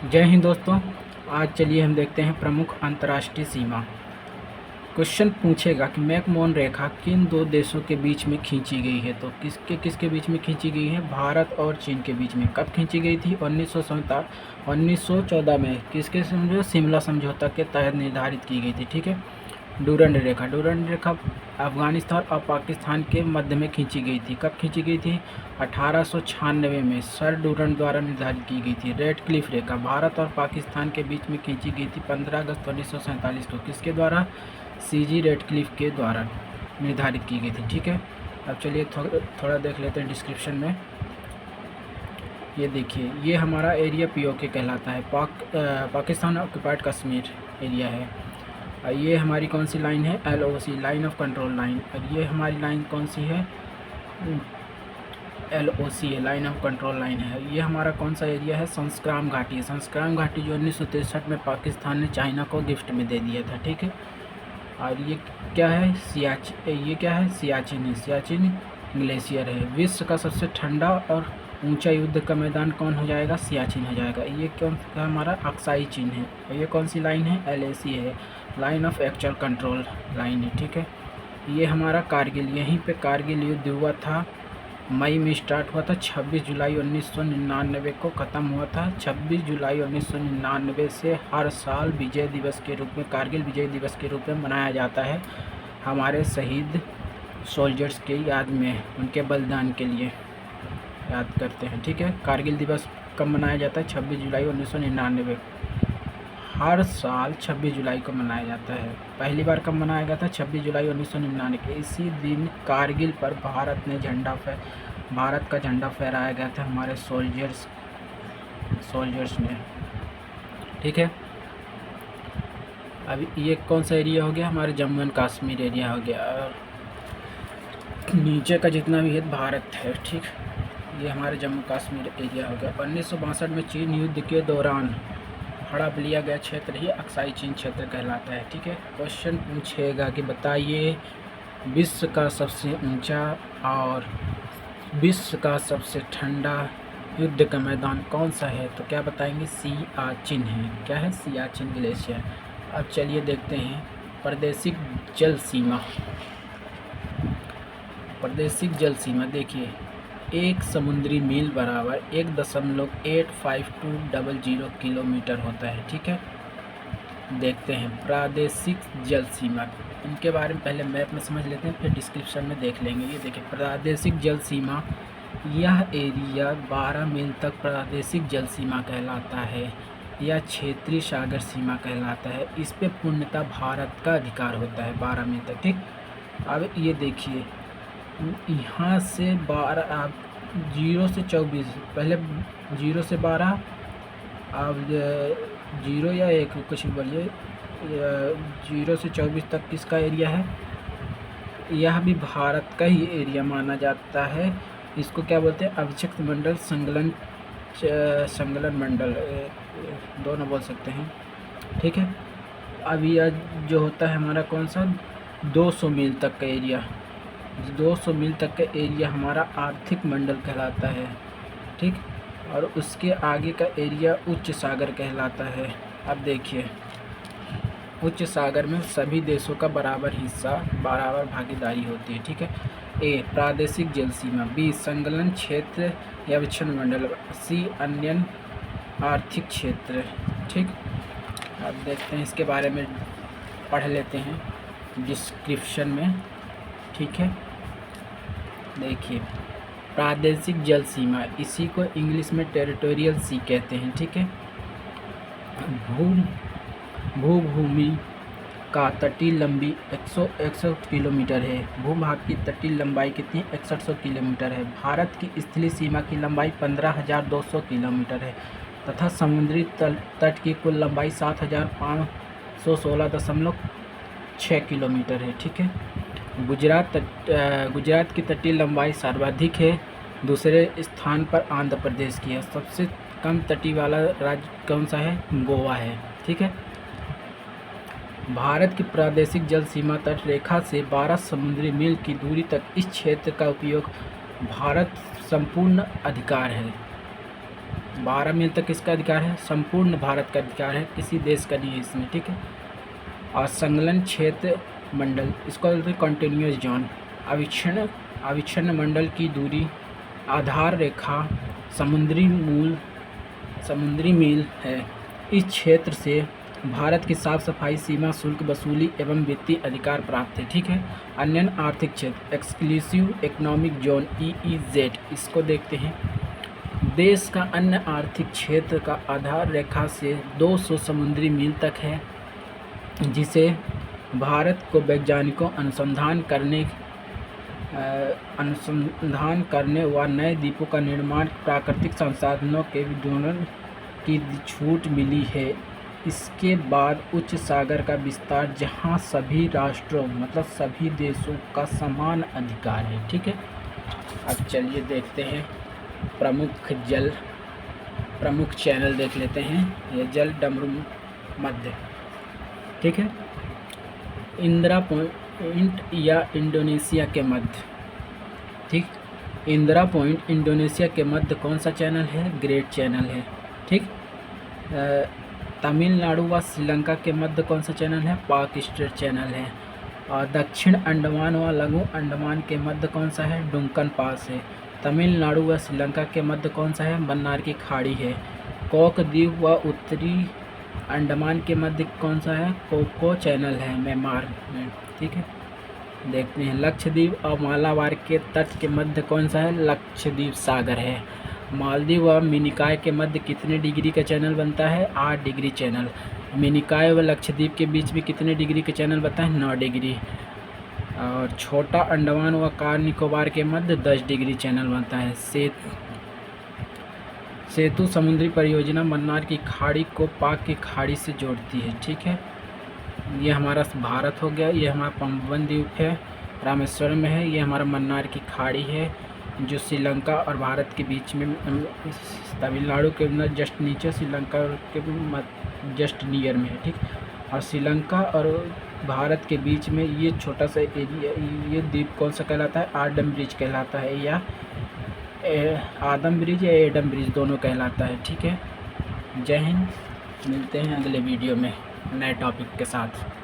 जय हिंद दोस्तों। आज चलिए हम देखते हैं प्रमुख अंतर्राष्ट्रीय सीमा। क्वेश्चन पूछेगा कि मैकमोहन रेखा किन दो देशों के बीच में खींची गई है। तो किसके किसके बीच में खींची गई है? भारत और चीन के बीच में। कब खींची गई थी? 1914 में। किसके समझो? शिमला समझौता के तहत निर्धारित की गई थी। ठीक है। डूरंड रेखा अफगानिस्तान और पाकिस्तान के मध्य में खींची गई थी। कब खींची गई थी? 1896 में सर डूरंड द्वारा निर्धारित की गई थी। रेड क्लिफ रेखा भारत और पाकिस्तान के बीच में खींची गई थी 15 अगस्त 1947 को। किसके द्वारा? सीजी रेड क्लिफ के द्वारा निर्धारित की गई थी। ठीक है। अब चलिए थोड़ा देख लेते हैं डिस्क्रिप्शन में। ये देखिए, ये हमारा एरिया पीओके कहलाता है। पाकिस्तान ऑक्यूपाइड कश्मीर एरिया है। ये हमारी कौन सी लाइन है? LOC, line of control line. और ये हमारी लाइन कौन सी है? LOC है, लाइन ऑफ कंट्रोल लाइन है। ये हमारा कौन सा एरिया है? संस्क्राम घाटी है। संस्क्राम घाटी जो 1963 में पाकिस्तान ने चाइना को गिफ्ट में दे दिया था। ठीक है। और ये क्या है? ये क्या है? सियाचिन है। सियाचिन ग्लेशियर है। विश्व का सबसे ठंडा और ऊंचा युद्ध का मैदान कौन हो जाएगा? सियाचिन हो जाएगा। ये कौन सा? हमारा अक्साई चीन है। और ये कौन सी लाइन है? LAC है, line of actual control line है। ठीक है। ये हमारा कारगिल, यहीं पे कारगिल युद्ध हुआ था। मई में स्टार्ट हुआ था, 26 जुलाई 1999 को ख़त्म हुआ था। 26 जुलाई 1999 से हर साल विजय दिवस के रूप में, कारगिल विजय दिवस के रूप में मनाया जाता है। हमारे शहीद सोल्जर्स के याद में, उनके बलिदान के लिए याद करते हैं। ठीक है। कारगिल दिवस कब मनाया जाता है? 26 जुलाई 1999। हर साल 26 जुलाई को मनाया जाता है। पहली बार कब मनाया गया था? 26 जुलाई 1999 के इसी दिन कारगिल पर भारत का झंडा फहराया गया था हमारे सोल्जर्स ने। ठीक है। अभी ये कौन सा एरिया हो गया? हमारे जम्मू एंड कश्मीर एरिया हो गया। और नीचे का जितना भी है भारत है। ठीक। ये हमारे जम्मू कश्मीर एरिया हो गया। 1962 में चीन युद्ध के दौरान हड़प लिया गया क्षेत्र ही अक्साई चीन क्षेत्र कहलाता है। ठीक है। क्वेश्चन पूछेगा कि बताइए विश्व का सबसे ऊंचा और विश्व का सबसे ठंडा युद्ध का मैदान कौन सा है? तो क्या बताएंगे? सियाचिन है। क्या है? सियाचिन ग्लेशियर। अब चलिए देखते हैं प्रादेशिक जल सीमा। प्रादेशिक जल सीमा देखिए, 1 समुद्री मील बराबर 1.8520 किलोमीटर होता है। ठीक है। देखते हैं प्रादेशिक जल सीमा, इनके बारे में पहले मैप में समझ लेते हैं, फिर डिस्क्रिप्शन में देख लेंगे। ये देखिए प्रादेशिक जल सीमा, यह एरिया 12 मील तक प्रादेशिक जल सीमा कहलाता है या क्षेत्रीय सागर सीमा कहलाता है। इस पे पूर्णतः भारत का अधिकार होता है 12 मील तक। ठीक। अब ये देखिए, यहाँ से 12, आप 0 से 24, पहले 0 से 12, अब 0 या 1 कुछ भी बोलिए, 0 से 24 तक किसका एरिया है? यह भी भारत का ही एरिया माना जाता है। इसको क्या बोलते हैं? अभिषिक्त मंडल, संगलन मंडल, दोनों बोल सकते हैं। ठीक है। अब यह जो होता है हमारा कौन सा? 200 मील तक का एरिया, 200 मील तक का एरिया हमारा आर्थिक मंडल कहलाता है। ठीक। और उसके आगे का एरिया उच्च सागर कहलाता है। अब देखिए, उच्च सागर में सभी देशों का बराबर हिस्सा, बराबर भागीदारी होती है। ठीक है। A प्रादेशिक जल सीमा, B संलग्न क्षेत्र या विच्छिन्न मंडल, C अन्य आर्थिक क्षेत्र। ठीक। अब देखते हैं, इसके बारे में पढ़ लेते हैं डिस्क्रिप्शन में। ठीक है। देखिए प्रादेशिक जल सीमा, इसी को इंग्लिश में टेरिटोरियल सी कहते हैं। ठीक है। भूभूमि का तटीय लंबी 161 किलोमीटर है। भूभाग की तटीय लंबाई कितनी? 6100 किलोमीटर है। भारत की स्थलीय सीमा की लंबाई 15,200 किलोमीटर है तथा समुद्री तट की कुल लंबाई 7,516.6 किलोमीटर है। ठीक है। गुजरात की तटीय लंबाई सर्वाधिक है। दूसरे स्थान पर आंध्र प्रदेश की है। सबसे कम तटीय वाला राज्य कौन सा है? गोवा है। ठीक है। भारत की प्रादेशिक जल सीमा तट रेखा से 12 समुद्री मील की दूरी तक इस क्षेत्र का उपयोग भारत संपूर्ण अधिकार है। 12 मील तक इसका अधिकार है, संपूर्ण भारत का अधिकार है, किसी देश का नहीं है इसमें, ठीक है। और संलग्न क्षेत्र मंडल, इसको बोलते हैं कॉन्टिन्यूस जोन। अविच्छिन्न मंडल की दूरी, आधार रेखा, समुद्री मील है। इस क्षेत्र से भारत की साफ सफाई, सीमा शुल्क वसूली एवं वित्तीय अधिकार प्राप्त है, ठीक है। अन्य आर्थिक क्षेत्र, एक्सक्लूसिव इकोनॉमिक जोन EEZ, इसको देखते हैं। देश का अन्य आर्थिक क्षेत्र का आधार रेखा से 200 समुद्री मील तक है, जिसे भारत को वैज्ञानिकों अनुसंधान करने व नए द्वीपों का निर्माण, प्राकृतिक संसाधनों के विदुलन की छूट मिली है। इसके बाद उच्च सागर का विस्तार, जहां सभी राष्ट्रों मतलब सभी देशों का समान अधिकार है, ठीक है। अब चलिए देखते हैं प्रमुख चैनल देख लेते हैं। ये जल डमरू मध्य, ठीक है। इंदिरा पॉइंट या इंडोनेशिया के मध्य, ठीक। इंदिरा पॉइंट इंडोनेशिया के मध्य कौन सा चैनल है? ग्रेट चैनल है, ठीक। तमिलनाडु व श्रीलंका के मध्य कौन सा चैनल है? पाक स्ट्रेट चैनल है। और दक्षिण अंडमान व लघु अंडमान के मध्य कौन सा है? डुंकन पास है। तमिलनाडु व श्रीलंका के मध्य कौन सा है? मन्नार की खाड़ी है। कोक द्वीप व उत्तरी अंडमान के मध्य कौन सा है? कोको चैनल है म्यांमार में, ठीक है। देखते हैं लक्षद्वीप और मालाबार के तट के मध्य कौन सा है? लक्षद्वीप सागर है। मालदीव व मिनिकॉय के मध्य कितने डिग्री का चैनल बनता है? 8 डिग्री चैनल। मिनिकॉय व लक्षद्वीप के बीच में कितने डिग्री का चैनल बनता है? 9 डिग्री। और छोटा अंडमान व कार निकोबार के मध्य 10 डिग्री चैनल बनता है। सेतु समुद्री परियोजना मन्नार की खाड़ी को पाक की खाड़ी से जोड़ती है, ठीक है। ये हमारा भारत हो गया। ये हमारा पंबन द्वीप है, रामेश्वरम में है। ये हमारा मन्नार की खाड़ी है, जो श्रीलंका और भारत के बीच में, तमिलनाडु के अंदर जस्ट नीचे, श्रीलंका के जस्ट नियर में है, ठीक। और श्रीलंका और भारत के बीच में ये छोटा सा एरिया, ये द्वीप कौन सा कहलाता है? आडम ब्रिज कहलाता है, या आदम ब्रिज या एडम ब्रिज, दोनों कहलाता है, ठीक है। जय हिंद, मिलते हैं अगले वीडियो में नए टॉपिक के साथ।